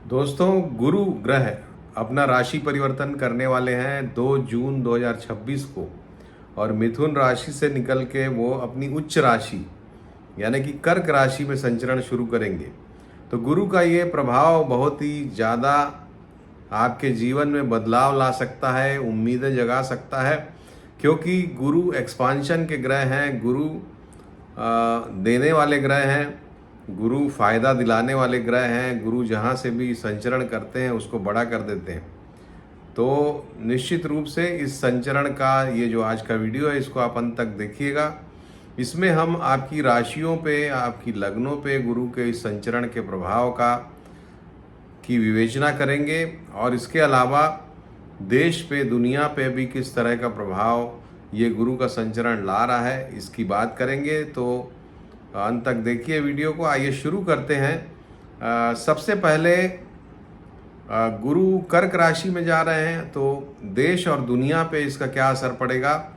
दोस्तों, गुरु ग्रह अपना राशि परिवर्तन करने वाले हैं 2 जून 2026 को। और मिथुन राशि से निकल के वो अपनी उच्च राशि यानी कि कर्क राशि में संचरण शुरू करेंगे। तो गुरु का ये प्रभाव बहुत ही ज़्यादा आपके जीवन में बदलाव ला सकता है, उम्मीदें जगा सकता है, क्योंकि गुरु एक्सपांशन के ग्रह हैं। गुरु देने वाले ग्रह हैं, गुरु फायदा दिलाने वाले ग्रह हैं। गुरु जहाँ से भी संचरण करते हैं उसको बड़ा कर देते हैं। तो निश्चित रूप से इस संचरण का ये जो आज का वीडियो है इसको आप अंत तक देखिएगा। इसमें हम आपकी राशियों पे, आपकी लग्नों पे गुरु के इस संचरण के प्रभाव की विवेचना करेंगे, और इसके अलावा देश पे, दुनिया पे भी किस तरह का प्रभाव ये गुरु का संचरण ला रहा है इसकी बात करेंगे। तो अंत तक देखिए वीडियो को। आइए शुरू करते हैं। सबसे पहले गुरु कर्क राशि में जा रहे हैं तो देश और दुनिया पे इसका क्या असर पड़ेगा।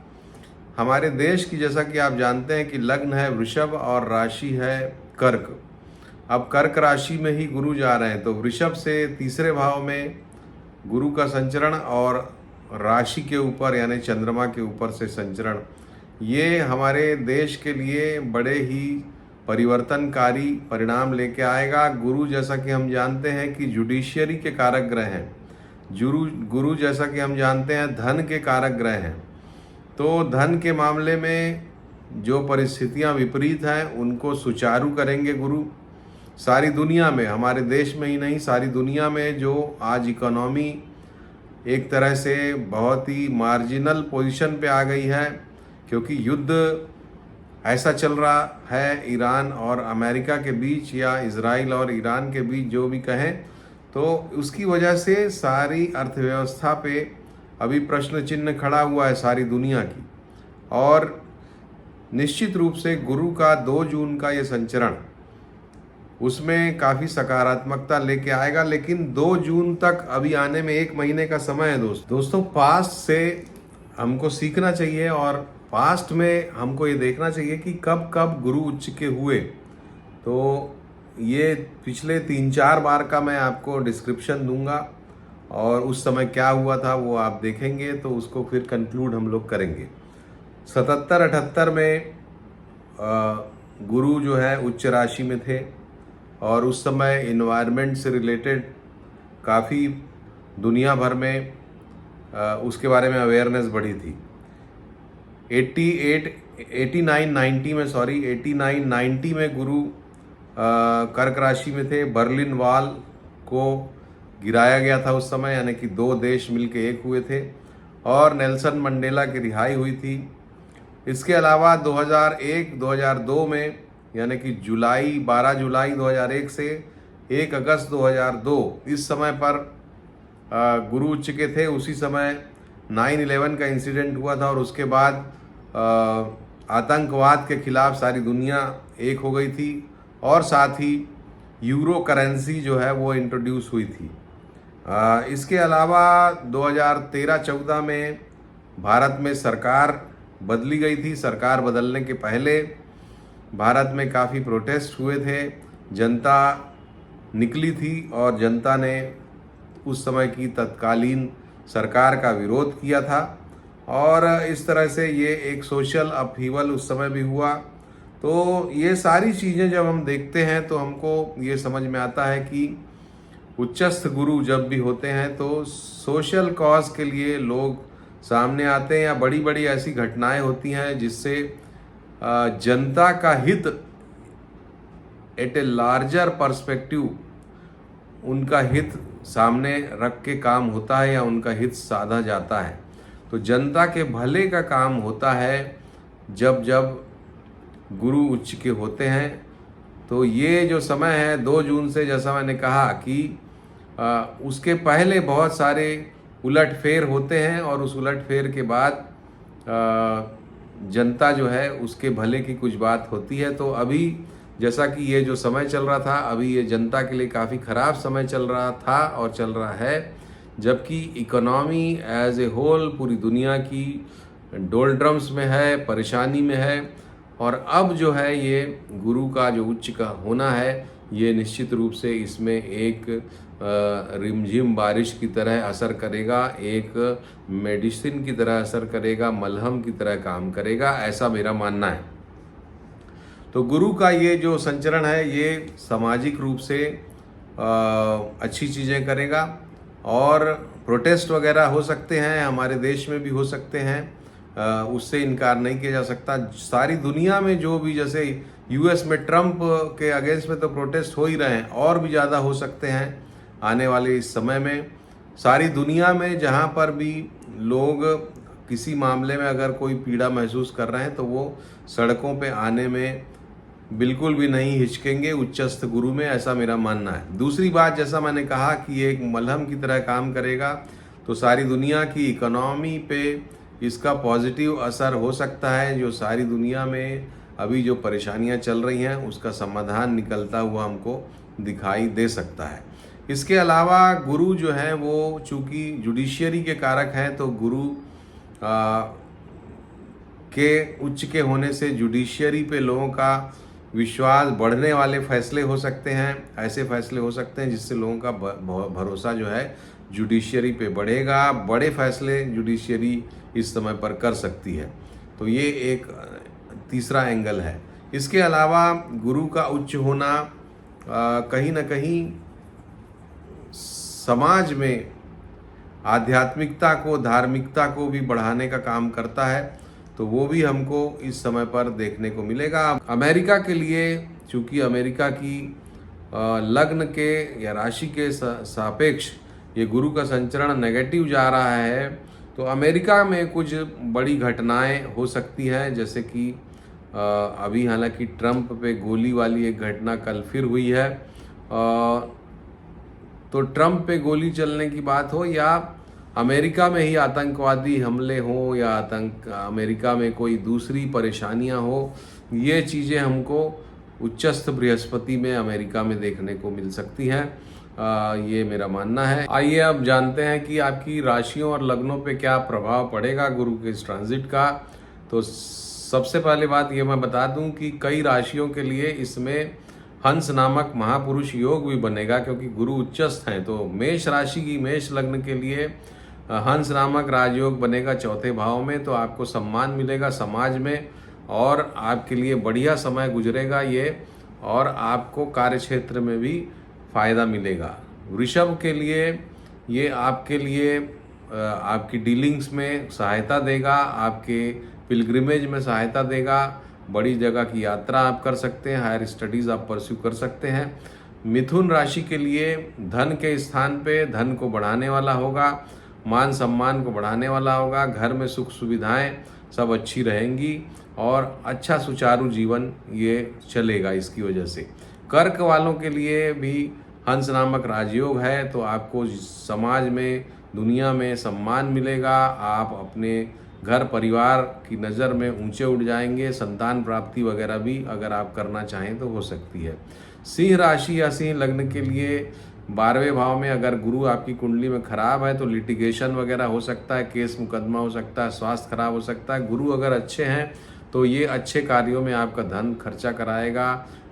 हमारे देश की, जैसा कि आप जानते हैं कि लग्न है वृषभ और राशि है कर्क। अब कर्क राशि में ही गुरु जा रहे हैं तो वृषभ से तीसरे भाव में गुरु का संचरण और राशि के ऊपर यानी चंद्रमा के ऊपर से संचरण, ये हमारे देश के लिए बड़े ही परिवर्तनकारी परिणाम लेके आएगा। गुरु, जैसा कि हम जानते हैं कि जुडिशियरी के कारक ग्रह हैं। गुरु जैसा कि हम जानते हैं धन के कारक ग्रह हैं। तो धन के मामले में जो परिस्थितियां विपरीत हैं उनको सुचारू करेंगे गुरु। सारी दुनिया में, हमारे देश में ही नहीं, सारी दुनिया में जो आज इकोनॉमी एक तरह से बहुत ही मार्जिनल पोजीशन पे आ गई है, क्योंकि युद्ध ऐसा चल रहा है ईरान और अमेरिका के बीच या इजराइल और ईरान के बीच, जो भी कहें, तो उसकी वजह से सारी अर्थव्यवस्था पे अभी प्रश्न चिन्ह खड़ा हुआ है सारी दुनिया की। और निश्चित रूप से गुरु का 2 जून का ये संचरण उसमें काफ़ी सकारात्मकता लेके आएगा। लेकिन 2 जून तक अभी आने में 1 महीने का समय है दोस्तों। पास्ट से हमको सीखना चाहिए और पास्ट में हमको ये देखना चाहिए कि कब कब गुरु उच्च के हुए। तो ये पिछले 3-4 बार का मैं आपको डिस्क्रिप्शन दूंगा और उस समय क्या हुआ था वो आप देखेंगे, तो उसको फिर कंक्लूड हम लोग करेंगे। 77-78 में गुरु जो है उच्च राशि में थे और उस समय इन्वायरमेंट से रिलेटेड काफ़ी दुनिया भर में उसके बारे में अवेयरनेस बढ़ी थी। 89-90 में गुरु कर्क राशि में थे। बर्लिन वॉल को गिराया गया था उस समय, यानी कि 2 देश मिलके एक हुए थे, और नेल्सन मंडेला की रिहाई हुई थी। इसके अलावा 2001-2002 में, यानी कि 12 जुलाई 2001 से 1 अगस्त 2002, इस समय पर गुरु उच्च के थे। उसी समय 9/11 का इंसिडेंट हुआ था और उसके बाद आतंकवाद के खिलाफ सारी दुनिया एक हो गई थी, और साथ ही यूरो करेंसी जो है वो इंट्रोड्यूस हुई थी। इसके अलावा 2013-14 में भारत में सरकार बदली गई थी। सरकार बदलने के पहले भारत में काफ़ी प्रोटेस्ट हुए थे, जनता निकली थी और जनता ने उस समय की तत्कालीन सरकार का विरोध किया था, और इस तरह से ये एक सोशल अपहीवल उस समय भी हुआ। तो ये सारी चीज़ें जब हम देखते हैं तो हमको ये समझ में आता है कि उच्चस्थ गुरु जब भी होते हैं तो सोशल कॉज के लिए लोग सामने आते हैं, या बड़ी बड़ी ऐसी घटनाएं होती हैं जिससे जनता का हित एट ए लार्जर पर्सपेक्टिव, उनका हित सामने रख के काम होता है या उनका हित साधा जाता है। तो जनता के भले का काम होता है जब जब गुरु उच्च के होते हैं। तो ये जो समय है 2 जून से, जैसा मैंने कहा कि उसके पहले बहुत सारे उलटफेर होते हैं, और उस उलटफेर के बाद जनता जो है उसके भले की कुछ बात होती है। तो अभी जैसा कि ये जो समय चल रहा था, अभी ये जनता के लिए काफ़ी ख़राब समय चल रहा था और चल रहा है, जबकि इकोनॉमी एज ए होल पूरी दुनिया की डोलड्रम्स में है, परेशानी में है। और अब जो है ये गुरु का जो उच्च का होना है, ये निश्चित रूप से इसमें एक रिमझिम बारिश की तरह असर करेगा, एक मेडिसिन की तरह असर करेगा, मलहम की तरह काम करेगा, ऐसा मेरा मानना है। तो गुरु का ये जो संचरण है ये सामाजिक रूप से अच्छी चीज़ें करेगा, और प्रोटेस्ट वगैरह हो सकते हैं, हमारे देश में भी हो सकते हैं, उससे इनकार नहीं किया जा सकता। सारी दुनिया में जो भी, जैसे यूएस में ट्रम्प के अगेंस्ट में तो प्रोटेस्ट हो ही रहे हैं, और भी ज़्यादा हो सकते हैं आने वाले इस समय में। सारी दुनिया में जहाँ पर भी लोग किसी मामले में अगर कोई पीड़ा महसूस कर रहे हैं तो वो सड़कों पे आने में बिल्कुल भी नहीं हिचकेंगे उच्चस्थ गुरु में, ऐसा मेरा मानना है। दूसरी बात, जैसा मैंने कहा कि ये एक मलहम की तरह काम करेगा, तो सारी दुनिया की इकोनॉमी पे इसका पॉजिटिव असर हो सकता है। जो सारी दुनिया में अभी जो परेशानियां चल रही हैं उसका समाधान निकलता हुआ हमको दिखाई दे सकता है। इसके अलावा गुरु जो है वो चूँकि जुडिशियरी के कारक हैं, तो गुरु के उच्च के होने से जुडिशियरी पे लोगों का विश्वास बढ़ने वाले फैसले हो सकते हैं। ऐसे फैसले हो सकते हैं जिससे लोगों का भरोसा जो है जुडिशियरी पे बढ़ेगा। बड़े फैसले जुडिशियरी इस समय पर कर सकती है, तो ये एक तीसरा एंगल है। इसके अलावा गुरु का उच्च होना कहीं ना कहीं समाज में आध्यात्मिकता को, धार्मिकता को भी बढ़ाने का काम करता है, तो वो भी हमको इस समय पर देखने को मिलेगा। अमेरिका के लिए, चूँकि अमेरिका की लग्न के या राशि के सापेक्ष ये गुरु का संचरण नेगेटिव जा रहा है, तो अमेरिका में कुछ बड़ी घटनाएं हो सकती हैं। जैसे कि अभी हालांकि ट्रम्प पे गोली वाली एक घटना कल फिर हुई है, तो ट्रम्प पे गोली चलने की बात हो, या अमेरिका में ही आतंकवादी हमले हो, या अमेरिका में कोई दूसरी परेशानियां हो, ये चीज़ें हमको उच्चस्थ बृहस्पति में अमेरिका में देखने को मिल सकती हैं। ये मेरा मानना है। आइए अब जानते हैं कि आपकी राशियों और लग्नों पे क्या प्रभाव पड़ेगा गुरु के इस ट्रांजिट का। तो सबसे पहले बात ये मैं बता दूं कि कई राशियों के लिए इसमें हंस नामक महापुरुष योग भी बनेगा, क्योंकि गुरु उच्चस्थ हैं। तो मेष राशि की, मेष लग्न के लिए हंस नामक राजयोग बनेगा चौथे भाव में, तो आपको सम्मान मिलेगा समाज में, और आपके लिए बढ़िया समय गुजरेगा ये, और आपको कार्य क्षेत्र में भी फायदा मिलेगा। वृषभ के लिए ये आपके लिए आपकी डीलिंग्स में सहायता देगा, आपके पिलग्रिमेज में सहायता देगा, बड़ी जगह की यात्रा आप कर सकते हैं, हायर स्टडीज़ आप परस्यू कर सकते हैं। मिथुन राशि के लिए धन के स्थान पे धन को बढ़ाने वाला होगा, मान सम्मान को बढ़ाने वाला होगा, घर में सुख सुविधाएं सब अच्छी रहेंगी, और अच्छा सुचारू जीवन ये चलेगा इसकी वजह से। कर्क वालों के लिए भी हंस नामक राजयोग है, तो आपको समाज में, दुनिया में सम्मान मिलेगा, आप अपने घर परिवार की नज़र में ऊंचे उठ जाएंगे, संतान प्राप्ति वगैरह भी अगर आप करना चाहें तो हो सकती है। सिंह राशि या सिंह लग्न के लिए 12वें भाव में अगर गुरु आपकी कुंडली में खराब है तो लिटिगेशन वगैरह हो सकता है, केस मुकदमा हो सकता है, स्वास्थ्य खराब हो सकता है। गुरु अगर अच्छे हैं तो ये अच्छे कार्यों में आपका धन खर्चा कराएगा,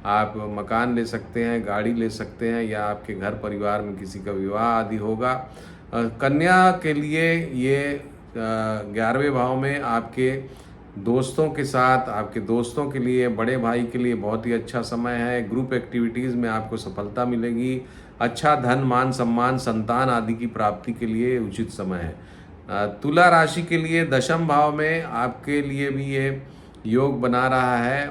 आप मकान ले सकते हैं, गाड़ी ले सकते हैं, या आपके घर परिवार में किसी का विवाह आदि होगा। कन्या के लिए ये 11वें भाव में आपके दोस्तों के साथ, आपके दोस्तों के लिए, बड़े भाई के लिए बहुत ही अच्छा समय है। ग्रुप एक्टिविटीज़ में आपको सफलता मिलेगी, अच्छा धन, मान सम्मान, संतान आदि की प्राप्ति के लिए उचित समय है। तुला राशि के लिए 10वें भाव में आपके लिए भी ये योग बना रहा है,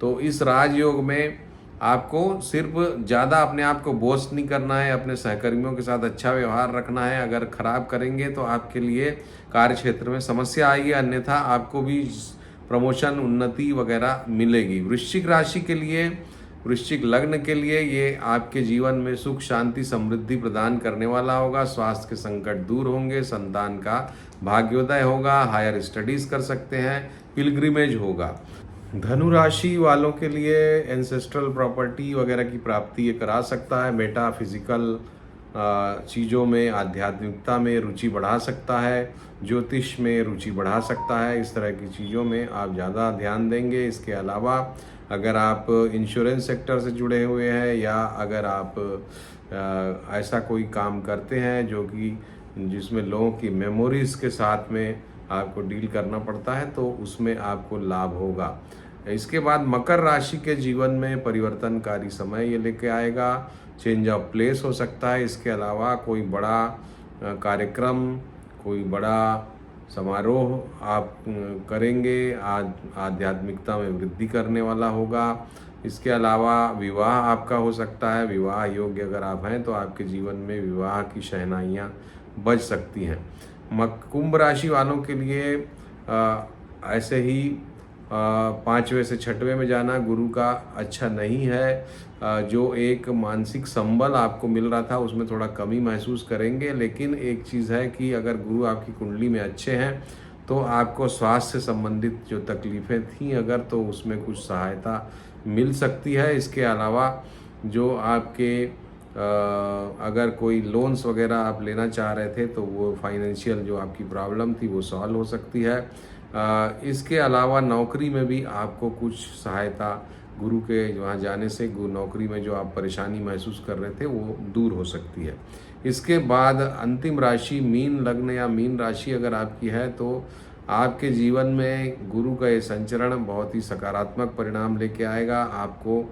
तो इस राजयोग में आपको सिर्फ ज़्यादा अपने आप को बोस्ट नहीं करना है, अपने सहकर्मियों के साथ अच्छा व्यवहार रखना है। अगर खराब करेंगे तो आपके लिए कार्य क्षेत्र में समस्या आएगी, अन्यथा आपको भी प्रमोशन, उन्नति वगैरह मिलेगी। वृश्चिक राशि के लिए, वृश्चिक लग्न के लिए ये आपके जीवन में सुख, शांति, समृद्धि प्रदान करने वाला होगा। स्वास्थ्य के संकट दूर होंगे, संतान का भाग्योदय होगा, हायर स्टडीज़ कर सकते हैं, पिलग्रिमेज होगा। धनु राशि वालों के लिए एंसेस्ट्रल प्रॉपर्टी वगैरह की प्राप्ति ये करा सकता है। मेटा फिजिकल चीज़ों में, आध्यात्मिकता में रुचि बढ़ा सकता है, ज्योतिष में रुचि बढ़ा सकता है। इस तरह की चीज़ों में आप ज़्यादा ध्यान देंगे। इसके अलावा अगर आप इंश्योरेंस सेक्टर से जुड़े हुए हैं या अगर आप ऐसा कोई काम करते हैं जो कि जिसमें लोगों की मेमोरीज़ के साथ में आपको डील करना पड़ता है, तो उसमें आपको लाभ होगा। इसके बाद मकर राशि के जीवन में परिवर्तनकारी समय ये लेके आएगा। चेंज ऑफ प्लेस हो सकता है। इसके अलावा कोई बड़ा कार्यक्रम, कोई बड़ा समारोह आप करेंगे, आध्यात्मिकता में वृद्धि करने वाला होगा। इसके अलावा विवाह आपका हो सकता है। विवाह योग्य अगर आप हैं तो आपके जीवन में विवाह की शहनाइयाँ बज सकती हैं। कुंभ राशि वालों के लिए ऐसे ही 5वें से 6वें में जाना गुरु का अच्छा नहीं है। जो एक मानसिक संबल आपको मिल रहा था उसमें थोड़ा कमी महसूस करेंगे। लेकिन एक चीज़ है कि अगर गुरु आपकी कुंडली में अच्छे हैं तो आपको स्वास्थ्य से संबंधित जो तकलीफ़ें थीं अगर, तो उसमें कुछ सहायता मिल सकती है। इसके अलावा जो आपके अगर कोई लोन्स वगैरह आप लेना चाह रहे थे तो वो फाइनेंशियल जो आपकी प्रॉब्लम थी वो सॉल्व हो सकती है। इसके अलावा नौकरी में भी आपको कुछ सहायता गुरु के वहाँ जाने से नौकरी में जो आप परेशानी महसूस कर रहे थे वो दूर हो सकती है। इसके बाद अंतिम राशि मीन लग्न या मीन राशि अगर आपकी है तो आपके जीवन में गुरु का ये संचरण बहुत ही सकारात्मक परिणाम लेके आएगा। आपको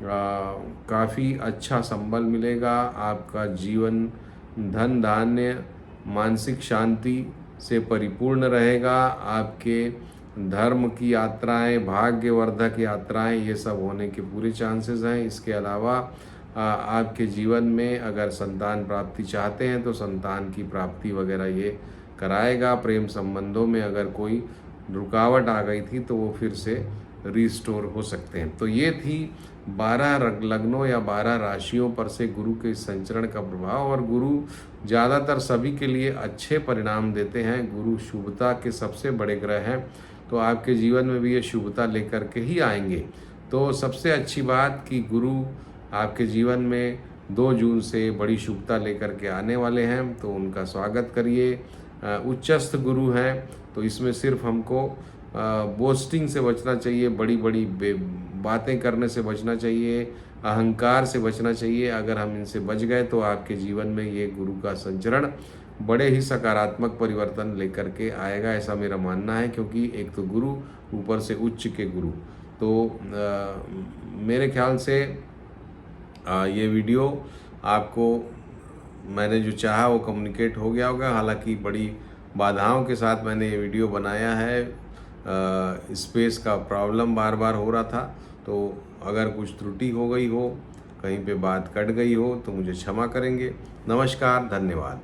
काफ़ी अच्छा संबल मिलेगा। आपका जीवन धन धान्य मानसिक शांति से परिपूर्ण रहेगा। आपके धर्म की यात्राएं, भाग्यवर्धक यात्राएं, ये सब होने के पूरे चांसेस हैं। इसके अलावा आपके जीवन में अगर संतान प्राप्ति चाहते हैं तो संतान की प्राप्ति वगैरह ये कराएगा। प्रेम संबंधों में अगर कोई रुकावट आ गई थी तो वो फिर से रिस्टोर हो सकते हैं। तो ये थी 12 लग्नों या 12 राशियों पर से गुरु के संचरण का प्रभाव। और गुरु ज़्यादातर सभी के लिए अच्छे परिणाम देते हैं। गुरु शुभता के सबसे बड़े ग्रह हैं, तो आपके जीवन में भी ये शुभता लेकर के ही आएंगे। तो सबसे अच्छी बात कि गुरु आपके जीवन में 2 जून से बड़ी शुभता लेकर के आने वाले हैं, तो उनका स्वागत करिए। उच्चस्थ गुरु हैं, तो इसमें सिर्फ हमको बोस्टिंग से बचना चाहिए, बड़ी बड़ी बातें करने से बचना चाहिए, अहंकार से बचना चाहिए। अगर हम इनसे बच गए तो आपके जीवन में ये गुरु का संचरण बड़े ही सकारात्मक परिवर्तन लेकर के आएगा, ऐसा मेरा मानना है। क्योंकि एक तो गुरु, ऊपर से उच्च के गुरु, तो मेरे ख्याल से ये वीडियो आपको मैंने जो चाहा वो कम्युनिकेट हो गया होगा। हालांकि बड़ी बाधाओं के साथ मैंने ये वीडियो बनाया है। स्पेस का प्रॉब्लम बार बार हो रहा था, तो अगर कुछ त्रुटि हो गई हो, कहीं पे बात कट गई हो तो मुझे क्षमा करेंगे। नमस्कार, धन्यवाद।